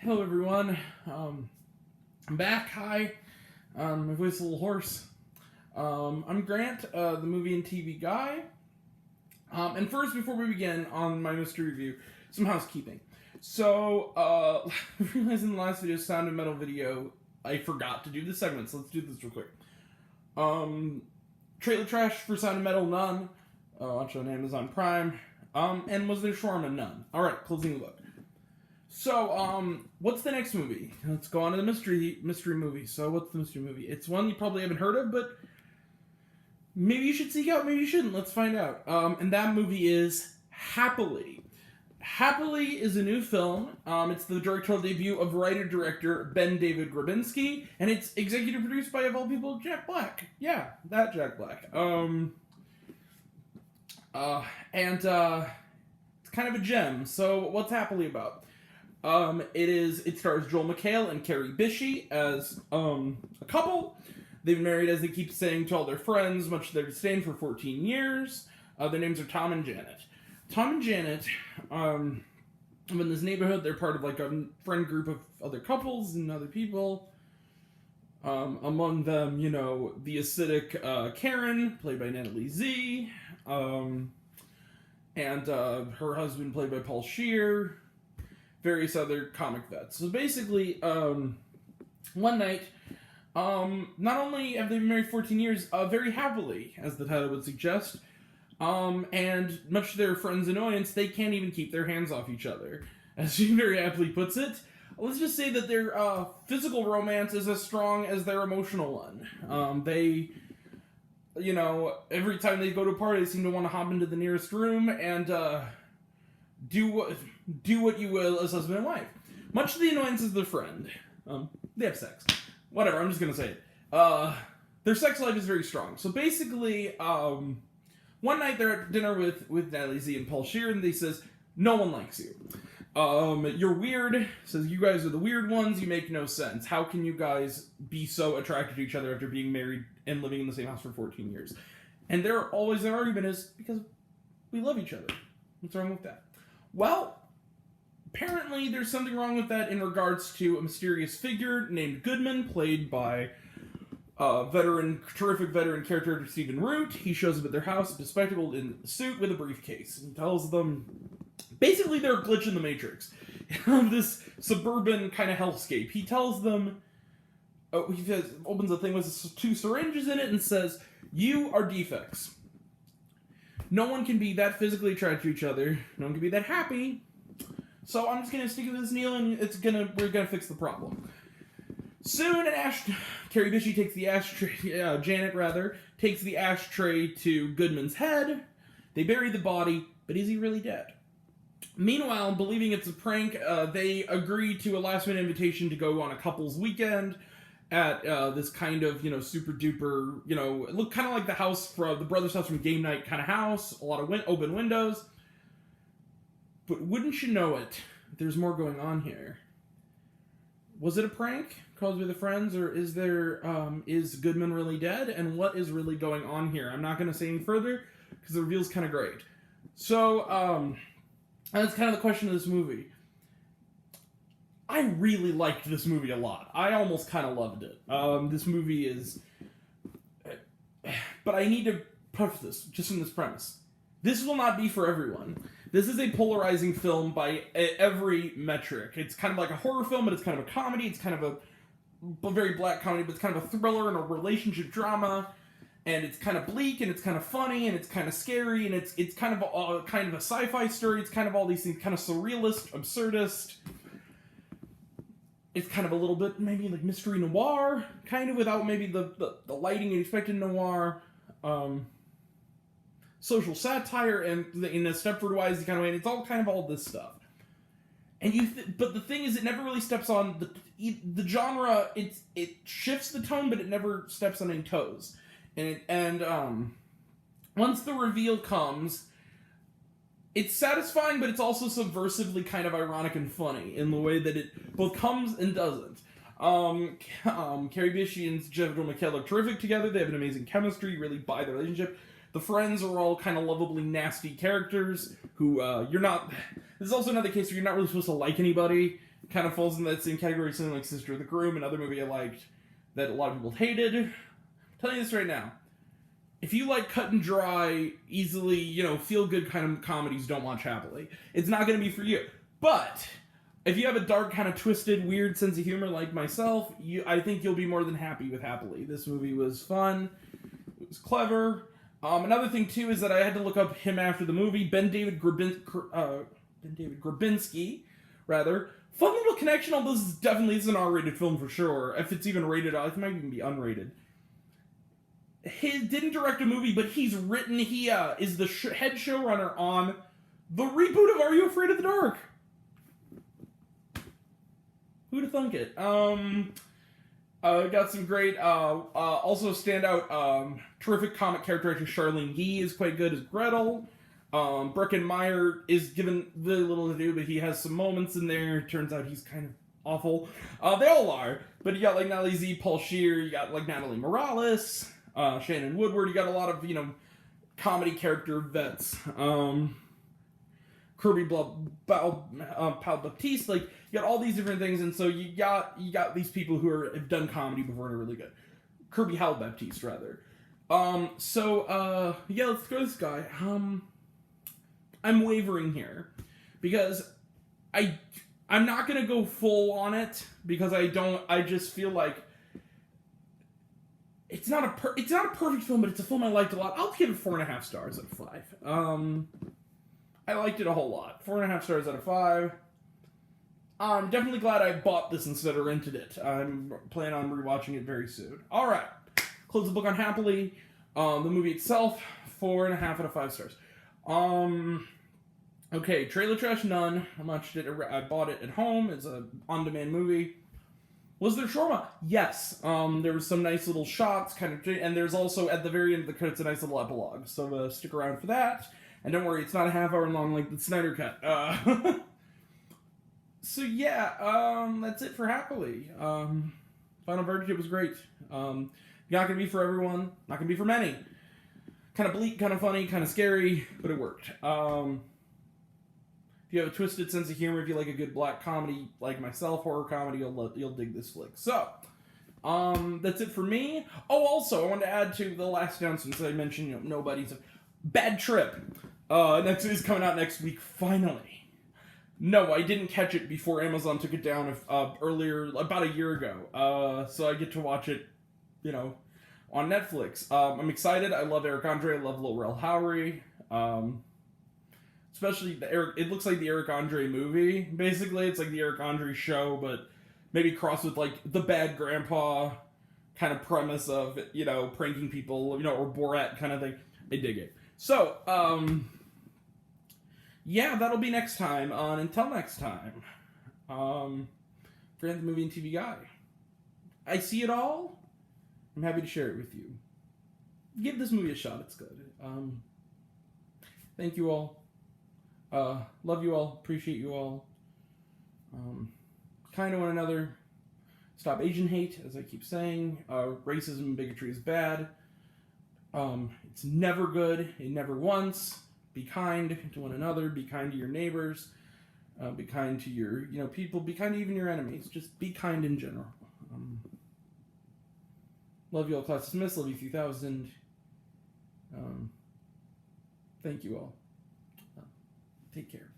Hello, everyone. I'm back. Hi. My voice is a little hoarse. I'm Grant, the movie and TV guy. And first, before we begin on my mystery review, some housekeeping. So, I realized in the last video, Sound and Metal video, I forgot to do the segments. Let's do this real quick. Trailer trash for Sound and Metal, none. Watch on Amazon Prime. And was there shawarma? None. Alright, closing the book. So, what's the next movie? Let's go on to the mystery movie. So, what's the mystery movie? It's one you probably haven't heard of, but maybe you should seek out, maybe you shouldn't. Let's find out. And that movie is Happily. Happily is a new film. It's the directorial debut of writer-director Ben David Grabinski, and it's executive produced by, of all people, Jack Black. Yeah, that Jack Black. It's kind of a gem. So, what's Happily about? It stars Joel McHale and Carrie Bishie as, a couple. They've been married, as they keep saying to all their friends, much to their disdain, for 14 years. Their names are Tom and Janet. Tom and Janet, in this neighborhood, they're part of, like, a friend group of other couples and other people. Among them, you know, the acidic, Karen, played by Natalie Z, and her husband, played by Paul Scheer, various other comic vets. So basically, one night, not only have they been married 14 years, very happily, as the title would suggest, and much to their friends' annoyance, they can't even keep their hands off each other. As she very aptly puts it, let's just say that their physical romance is as strong as their emotional one. They, you know, every time they go to a party, they seem to want to hop into the nearest room and do what you will as husband and wife. Much to the annoyance of their friend. They have sex. Whatever, I'm just gonna say it. Their sex life is very strong. So basically, one night they're at dinner with Natalie Z and Paul Scheer, and they says, no one likes you. You're weird. Says, you guys are the weird ones, you make no sense. How can you guys be so attracted to each other after being married and living in the same house for 14 years? And their argument is, because we love each other. What's wrong with that? Well, apparently there's something wrong with that in regards to a mysterious figure named Goodman, played by terrific veteran character Stephen Root. He shows up at their house, bespectacled in a suit with a briefcase, and tells them, basically they're a glitch in the Matrix. This suburban kind of hellscape. He tells them, opens the thing with 2 syringes in it and says, you are defects. No one can be that physically attracted to each other. No one can be that happy. So I'm just gonna stick with this needle, and we're gonna fix the problem. Soon, Carrie Bishie takes the ashtray. Janet takes the ashtray to Goodman's head. They bury the body, but is he really dead? Meanwhile, believing it's a prank, they agree to a last-minute invitation to go on a couple's weekend at this kind of, you know, super duper, you know, it looked kind of like the house from the brother's house from Game Night kind of house, a lot of open windows. But wouldn't you know it, there's more going on here. Was it a prank caused by the friends, or is Goodman really dead? And what is really going on here? I'm not going to say any further because the reveal's kind of great. So, that's kind of the question of this movie. I really liked this movie a lot. I almost kind of loved it. This movie is... But I need to preface this, just from this premise. This will not be for everyone. This is a polarizing film by every metric. It's kind of like a horror film, but it's kind of a comedy. It's kind of a very black comedy, but it's kind of a thriller and a relationship drama. And it's kind of bleak, and it's kind of funny, and it's kind of scary, and it's kind of a sci-fi story. It's kind of all these things, kind of surrealist, absurdist. It's kind of a little bit maybe like mystery noir, kind of without maybe the lighting you expect in noir. Social satire, and in a Stepford-wise kind of way, and it's all this stuff. And but the thing is, it never really steps on the genre. It shifts the tone, but it never steps on any toes. And once the reveal comes, it's satisfying, but it's also subversively kind of ironic and funny in the way that it both comes and doesn't. Carrie Bishie and Joel McHale are terrific together. They have an amazing chemistry. You really buy the relationship. The friends are all kind of lovably nasty characters who you're not... This is also another case where you're not really supposed to like anybody. kind of falls in that same category, something like Sister of the Groom, another movie I liked that a lot of people hated. I'm telling you this right now. If you like cut and dry, easily, feel good kind of comedies, don't watch Happily. It's not going to be for you. But if you have a dark, kind of twisted, weird sense of humor like myself, I think you'll be more than happy with Happily. This movie was fun. It was clever. Another thing, too, is that I had to look up him after the movie. Ben David Grabinski, rather. Fun little connection, although this definitely is an R-rated film for sure. If it's even rated, it might even be unrated. He didn't direct a movie, but he is the head showrunner on the reboot of Are You Afraid of the Dark? Who'd have thunk it? Got some great, also standout, terrific comic character actor Charlene Yee is quite good as Gretel. Breckin Meyer is given very little to do, but he has some moments in there. Turns out he's kind of awful. They all are. But you got like Natalie Z, Paul Scheer, you got like Natalie Morales, Shannon Woodward, you got a lot of, comedy character vets. Kirby Pal Baptiste, like, you got all these different things, and so you got these people who have done comedy before and are really good. Kirby Hal Baptiste, rather. Let's go this guy. I'm wavering here, because I'm not gonna go full on it, because I just feel like it's not a perfect film, but it's a film I liked a lot. I'll give it 4.5 stars out of 5. I liked it a whole lot. 4.5 stars out of 5. I'm definitely glad I bought this instead of rented it. I'm planning on rewatching it very soon. Alright. Close the book on Happily. The movie itself, 4.5 out of 5 stars. Okay, Trailer Trash, none. I bought it at home. It's a on-demand movie. Was there shawarma? Yes. There was some nice little shots, and there's also, at the very end of the credits, a nice little epilogue. So stick around for that. And don't worry, it's not a half hour long like the Snyder Cut. So yeah, that's it for Happily. Final verdict, it was great. Not gonna be for everyone, not gonna be for many. Kind of bleak, kind of funny, kind of scary, but it worked. If you have a twisted sense of humor, if you like a good black comedy like myself, horror comedy, you'll dig this flick. So, that's it for me. Oh, also, I wanted to add to the last announcements I mentioned, nobody's Bad Trip. Next is coming out next week, finally. No, I didn't catch it before Amazon took it down earlier, about a year ago. So I get to watch it, on Netflix. I'm excited. I love Eric Andre. I love Lil Rel Howery. Especially it looks like the Eric Andre movie. Basically, it's like the Eric Andre show, but maybe crossed with like the bad grandpa kind of premise of, pranking people, or Borat kind of thing. I dig it. So, yeah, that'll be next time. Until next time, Grant the Movie and TV Guy. I see it all. I'm happy to share it with you. Give this movie a shot. It's good. Thank you all. Love you all. Appreciate you all. Kind of one another. Stop Asian hate, as I keep saying. Racism and bigotry is bad. It's never good. It never once. Be kind to one another. Be kind to your neighbors. Be kind to your, people. Be kind to even your enemies. Just be kind in general. Love you all, class dismissed. Love you 3000. Thank you all. Take care.